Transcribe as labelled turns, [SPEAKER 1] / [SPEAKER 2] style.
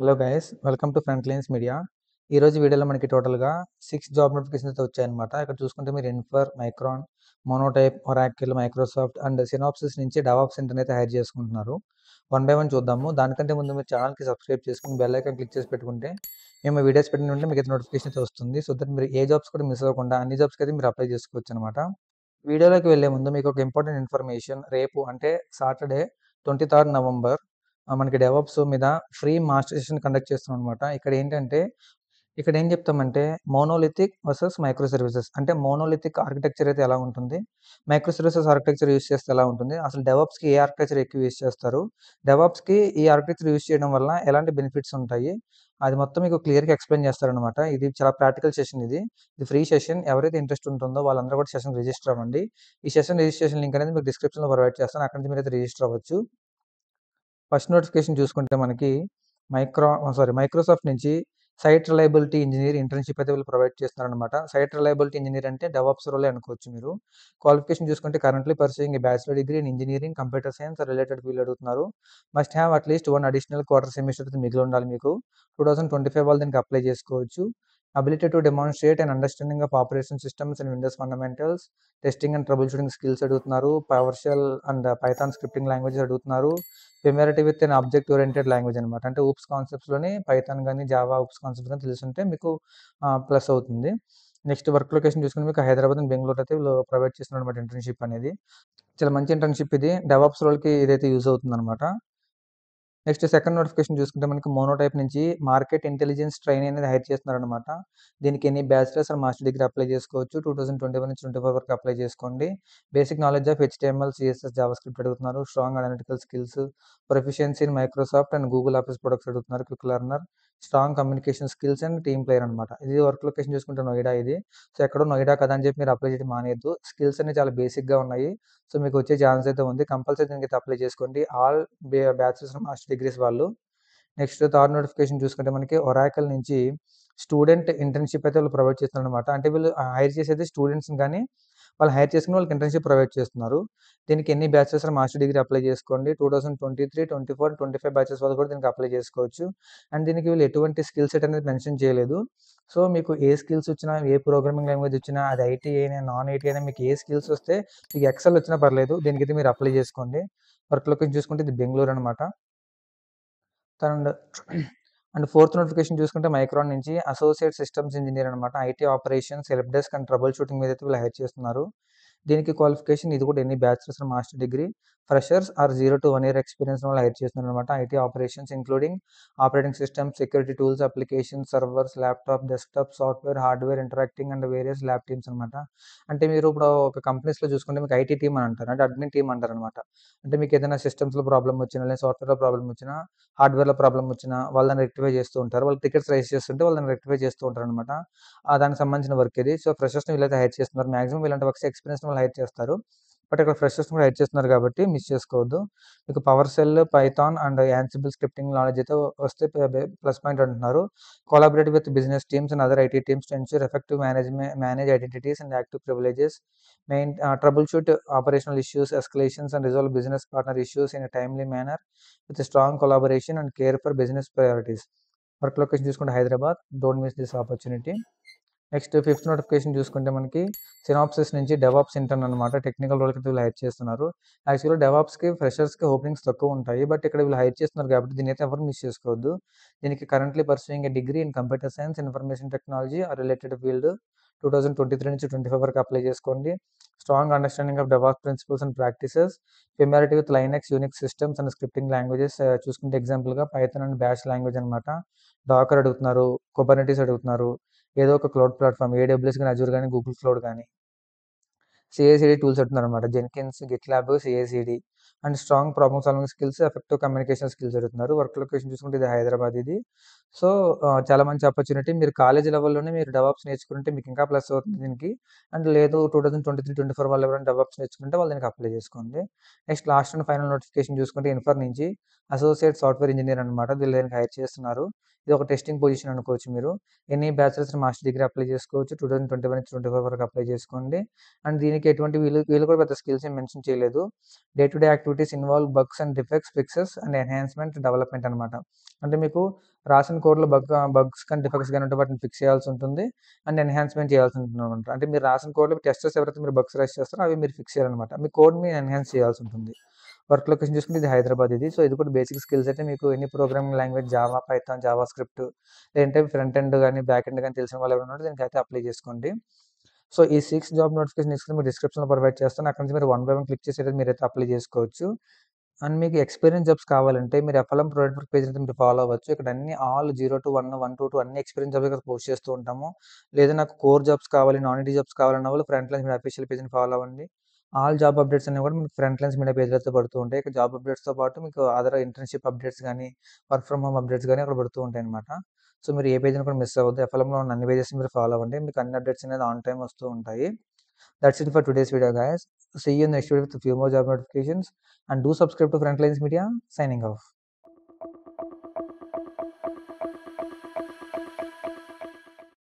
[SPEAKER 1] Hello guys, welcome to Frontlines media. ఈరోజు వీడియోలో మనకి టోటల్గా 6 జాబ్ నోటిఫికేషన్స్ అయితే వచ్చాయన్నమాట. ఇక్కడ చూసుకుంటే మీరు Infor, Micron, Monotype, Oracle, Microsoft and Synopsys నుంచి డెవాప్స్ ఇంటర్ని అయితే హైర్ చేసుకుంటున్నారు. వన్ బై వన్ చూద్దాము. దానికంటే ముందు మీరు ఛానల్కి సబ్స్క్రైబ్ చేసుకుని బెల్ ఐకాన్ క్లిక్ చేసి పెట్టుకుంటే మేము వీడియోస్ పెట్టిన ఉంటే మీకు అయితే నోటిఫికేషన్ అయితే వస్తుంది. సో దట్ మీరు ఏ జాబ్స్ కూడా మిస్ అవ్వకుండా అన్ని జాబ్స్కి అయితే మీరు అప్లై చేసుకోవచ్చు అనమాట. వీడియోలోకి వెళ్ళే ముందు మీకు ఒక ఇంపార్టెంట్ ఇన్ఫర్మేషన్. రేపు అంటే సాటర్డే 23 నవంబర్ మనకి డెవాప్స్ మీద ఫ్రీ మాస్టర్ సెషన్ కండక్ట్ చేస్తున్నాం అనమాట. ఇక్కడ ఏం చెప్తామంటే మోనోలిథిక్ వర్సెస్ మైక్రో సర్వీసెస్. అంటే మోనోలిథిక్ ఆర్కిటెక్చర్ అయితే ఎలా ఉంటుంది, మైక్రో సర్వీసెస్ ఆర్కిటెక్చర్ యూస్ చేస్తే ఎలా ఉంటుంది, అసలు డెవాప్స్కి ఏ ఆర్కిటెక్చర్ ఎక్కువ యూస్ చేస్తారు, డెవాప్స్కి ఈ ఆర్కిటెక్చర్ యూస్ చేయడం వల్ల ఎలాంటి బెనిఫిట్స్ ఉంటాయి, అది మొత్తం మీకు క్లియర్గా ఎక్స్ప్లెయిన్ చేస్తారనమాట. ఇది చాలా ప్రాక్టికల్ సెషన్. ఇది ఫ్రీ సెషన్. ఎవరైతే ఇంట్రెస్ట్ ఉంటుందో వాళ్ళందరూ కూడా సెషన్ రిజిస్టర్ అవ్వండి. ఈ సెషన్ రిజిస్ట్రేషన్ లింక్ అనేది మీకు డిస్క్రిప్షన్లో ప్రొవైడ్ చేస్తాను. అక్కడి నుంచి మీరైతే రిజిస్టర్ అవ్వచ్చు. ఫస్ట్ నోటిఫికేషన్ చూసుకుంటే మనకి మైక్రోసాఫ్ట్ నుంచి సైట్ రిలయబిలిటీ ఇంజనీర్ ఇంటర్న్షిప్ అయితే వీళ్ళు ప్రొవైడ్ చేస్తున్నారనమాట. సైట్ రిలయబిలిటీ ఇంజనీర్ అంటే డెవాప్స్ రోలే అనుకోవచ్చు మీరు. క్వాలిఫికేషన్ చూసుకుంటే currently pursuing a bachelor degree in engineering, computer science related field అడుగుతున్నారు. Must have at least 1 additional quarter semester అయితే మిగిలి ఉండాలి మీకు. 2025 వాళ్ళు దీనికి అప్లై చేసుకోవచ్చు. Ability to demonstrate and understanding of operation systems and Windows fundamentals, testing and troubleshooting skills అడుగుతున్నారు. PowerShell and Python scripting languages అడుగుతున్నారు. Familiarity with an object oriented language అనమాట. అంటే ఊప్స్ కాన్సెప్ట్స్లోని పైథాన్ కానీ Java oops concepts కానీ తెలుసుంటే మీకు plus అవుతుంది. Next work location చూసుకుంటే మీకు హైదరాబాద్ అండ్ బెంగళూరు అయితే వీళ్ళు ప్రొవైడ్ చేస్తున్నారు అనమాట. ఇంటర్న్షిప్ అనేది చాలా మంచి ఇంటర్న్షిప్. ఇది డెవాప్స్ రోల్కి ఇదైతే యూజ్ అవుతుంది అనమాట. నెక్స్ట్ సెకండ్ నోటిఫికేషన్ చూసుకుంటే మనకి మోనోటైప్ నుంచి మార్కెట్ ఇంటెలిజెన్స్ ట్రైనీ అనేది హైర్ చేస్తున్నారనమాట. దీనికి ఎన్ని bachelors and master degree apply చేసుకోవచ్చు. 2021 నుంచి 24 వరకు అప్లై చేసుకోండి. Basic knowledge of HTML, CSS, JavaScript అడుగుతున్నారు. Strong analytical skills, proficiency in Microsoft and Google office products అడుగుతున్నారు. Quick learner, strong communication skills and team player అనమాట. ఇది work location చూసుకుంటే Noida. So ఎక్కడో నోయిడా కదా అని చెప్పి మీరు అప్లై చేయడం మానేయద్దు. స్కిల్స్ అనేవి చాలా బేసిక్గా ఉన్నాయి. సో మీకు వచ్చే ఛాన్స్ అయితే ఉంది. కంపల్సరీ దీనికి అప్లై చేసుకోండి, ఆల్ బ్యాచిలర్స్ మాస్టర్ డిగ్రీస్ వాళ్ళు. నెక్స్ట్ థర్డ్ నోటిఫికేషన్ చూసుకుంటే మనకి ఒరాకల్ నుంచి స్టూడెంట్ ఇంటర్న్షిప్ అయితే వాళ్ళు ప్రొవైడ్ చేస్తున్నారు అనమాట. అంటే వీళ్ళు హైర్ చేసేది స్టూడెంట్స్ని కానీ వాళ్ళు హైర్ చేసుకుని వాళ్ళకి ఇంటర్న్షిప్ ప్రొవైడ్ చేస్తున్నారు. దీనికి ఎన్ని బ్యాచెస్ మాస్టర్ డిగ్రీ అప్లై చేసుకోండి. 2023, 24, 25 బ్యాచెస్ వాళ్ళు కూడా దీనికి అప్లై చేసుకోవచ్చు. అండ్ దీనికి వీళ్ళు ఎటువంటి స్కిల్ సెట్ అనేది మెన్షన్ చేయలేదు. సో మీకు ఏ స్కిల్స్ వచ్చినా, ఏ ప్రోగ్రామింగ్ లాంగ్వేజ్ వచ్చినా, అది ఐటీ అయినా నాన్ ఐటీ అయినా, మీకు ఏ స్కిల్స్ వస్తే, మీకు ఎక్సెల్ వచ్చినా పర్లేదు, దీనికైతే మీరు అప్లై చేసుకోండి. వర్క్ లొకేషన్ చూసుకుంటే ఇది బెంగళూరు అనమాట. అండ్ అండ్ ఫోర్త్ నోటిఫికేషన్ చూసుకుంటే మైక్రాన్ నుంచి అసోసియేట్ సిస్టమ్స్ ఇంజనీర్ అనమాట. IT operations, help desk and trouble shooting మీద అయితే వీళ్ళు హైర్ చేస్తున్నారు. దీనికి క్వాలిఫికేషన్ ఇది కూడా ఎన్ని bachelors and master degree, freshers are 0 to 1 year experience వాళ్ళు హైర్ చేస్తున్నారు అనమాట. IT operations including operating systems, security tools, applications, servers, laptop, desktop, software, hardware, interacting and various lab teams అనమాట. అంటే మీరు ఇప్పుడు ఒక కంపెనీస్లో చూసుకుంటే మీకు ఐటీ టీమ్ అని అంటారు, అంటే అడ్మిన్ టీమ్ అంటారు అనమాట. అంటే మీకు ఏదైనా సిస్టమ్స్లో ప్రాబ్లమ్ వచ్చినా, లేదా సాఫ్ట్వేర్లో ప్రాబ్లమ్ వచ్చినా, హార్డ్వేర్లో ప్రాబ్లమ్ వచ్చినా వాళ్ళని రెక్టిఫై చేస్తూ ఉంటారు. వాళ్ళు టికెట్స్ రైజ్ చేస్తుంటే వాళ్ళని రెక్టిఫై చేస్తూ ఉంటారు అనమాట. దానికి సంబంధించిన వర్క్ ఇది. సో ఫ్రెషర్స్ని వీళ్ళైతే హైర్ చేస్తున్నారు. మాక్సిమం ఇలాంటి వర్క్స్ ఎక్స్పీరియన్స్ వాళ్ళు హైర్ చేస్తారు. బట్ ఇక్కడ ఫ్రెషర్స్ కూడా హైర్ చేస్తున్నారు కాబట్టి మిస్ చేసుకోవద్దు. మీకు power cell, Python and Ansible scripting knowledge అయితే వస్తే ప్లస్ పాయింట్ అంటున్నారు. Collaborate with business teams and other IT teams to ensure effective manage identities and active privileges, main trouble shoot operational issues, escalations and resolve business partner issues in a timely manner with strong collaboration and care for business priorities. Work location చూసుకుంటే Hyderabad. Don't miss this opportunity. Next fifth notification చూసుకుంటే మనకి synopsis నుంచి DevOps intern అనమాట. Technical రోల్కి వీళ్ళు hire చేస్తున్నారు. యాక్చువల్గా డెవాప్స్కి ఫ్రెషర్స్కి openings తక్కువ ఉంటాయి, బట్ ఇక్కడ వీళ్ళు హైర్ చేస్తున్నారు కాబట్టి దీని అయితే ఎవరు మిస్ చేసుకోవద్దు. దీనికి currently pursuing a degree in computer science, information technology or related field 2023 నుంచి 25 వరకు అప్లై చేసుకోండి. Strong understanding of DevOps principles and practices, familiarity with Linux, Unix systems and scripting languages. చూసుకుంటే ఎగ్జాంపుల్గా పైథాన్ అండ్ బ్యాష్ లాంగ్వేజ్ అనమాట. Docker అడుగుతున్నారు, Kubernetes అడుగుతున్నారు, ఏదో ఒక క్లౌడ్ ప్లాట్ఫామ్, ఏడబ్ల్యూఎస్ కానీ, అజూర్ కానీ, గూగుల్ క్లౌడ్ కానీ. సిఐసిడి టూల్స్ అడుగుతున్నారు, Jenkins, GitLab, CICD and strong problem solving skills, effective communication skills అడుగుతున్నారు. వర్క్ లొకేషన్ చూసుకుంటే ఇది హైదరాబాద్. సో చాలా మంచి ఆపర్చునిటీ. మీరు కాలేజ్ లెవెల్లోనే మీరు డెవాప్స్ నేర్చుకుంటే మీకు ఇంకా ప్లస్ అవుతుంది దీనికి. అండ్ లేదు 2023, 24 వాళ్ళు ఎవరైనా డెవాప్స్ నేర్చుకుంటే వాళ్ళు దీనికి అప్లై చేసుకోండి. Next last and final notification చూసుకుంటే ఇన్ఫర్ నుంచి అసోసియేట్ సాఫ్ట్వేర్ ఇంజనీర్ అనమాట. వీళ్ళు దీనికి హైర్ చేస్తున్నారు. ఇది ఒక టెస్టింగ్ పొజిషన్ అనుకోవచ్చు మీరు. ఎన్ని బ్యాచిలర్స్ మాస్టర్ డిగ్రీ అప్లై చేసుకోవచ్చు. 2021 నుంచి 25 వరకు అప్లై చేసుకోండి. అండ్ దీనికి ఎటువంటి వీళ్ళు కూడా పెద్ద స్కిల్స్ ఏం మెన్షన్ చేయలేదు. Day to day activities involve bugs and defects, fixes and enhancement, development అనమాట. అంటే మీకు రాసిన కోడ్‌లో బగ్స్ కానీ, డిఫెక్ట్స్ గాని ఉంటే వాటిని ఫిక్స్ చేయాల్సి ఉంటుంది. అండ్ ఎన్హాన్స్మెంట్ చేయాల్సి ఉంటుందనమాట. అంటే మీరు రాసిన కోడ్‌లో టెస్టర్స్ ఎవరైతే మీరు బగ్స్ రైజ్ చేస్తారో అవి మీరు ఫిక్స్ చేయాలనమాట. మీ కోడ్‌ని ఎన్హాన్స్ చేయాల్సి ఉంటుంది. వర్క్ లొకేషన్ చూసుకుంటే ఇది హైదరాబాద్ ఇది. సో, ఇది కూడా బేసిక్ స్కిల్స్ అయితే మీకు any programming language Java, Python, Java script లేదంటే ఫ్రంట్ ఎండ్ గాని, బ్యాక్ ఎండ్ గాని తెలిసిన వాళ్ళు ఎవరైనా ఉంటే దీనికైతే అప్లై చేసుకోండి. సో, ఈ 6 జాబ్ నోటిఫికేషన్ లిస్ట్ మీకు డిస్క్రిప్షన్‌లో ప్రొవైడ్ చేస్తాను. అక్కడి నుంచి మీరు వన్ బై వన్ క్లిక్ చేసి అయితే మీరైతే అప్లై చేసుకోవచ్చు. అండ్ మీకు ఎక్స్‌పీరియన్స్ జాబ్స్ కావాలంటే మీరు ఎఫ్ఎల్ఎం ప్రొవైడర్ పేజ్ అయితే మీరు ఫాలో అవ్వచ్చు. ఇక్కడ అన్ని ఆల్ 0-1, 1-2 అన్ని ఎక్స్‌పీరియన్స్ జాబ్స్ ఇక్కడ పోస్ట్ చేస్తూ ఉంటాము. లేదా నాకు కోర్ జాబ్స్ కావాలి, నాన్ ఐటీ జాబ్స్ కావాలన్న వాళ్ళు ఫ్రంట్ లైన్స్ మీడియా అఫీషియల్ పేజ్‌ని ఫాలో అవ్వండి. ఆల్ జాబ్ అప్డేట్స్ అన్నీ కూడా మీకు ఫ్రంట్ లైన్స్ మీడియా పేజ్‌లో అయితే పడుతూ ఉంటాయి. ఇక్కడ జాబ్ అప్డేట్స్‌తో పాటు మీకు అదర్ ఇంటర్న్‌షిప్ అప్డేట్స్ గాని, వర్క్ ఫ్రమ్ హోమ్ అప్డేట్స్ గాని అక్కడ పడుతూ ఉంటాయన్నమాట. సో, మీరు ఏ పేజ్‌ని కూడా మిస్ అవ్వద్దు. ఎఫ్ఎల్ఎంలో ఉన్న అన్ని పేజెస్‌ని మీరు ఫాలో అవ్వండి. మీకు అన్ని అప్డేట్స్ అనేది ఆన్ టైమ్ వస్తూ ఉంటాయి. That's it for today's video, guys. See you in the next video with a few more job notifications. And do subscribe to Frontlines Media. Signing off.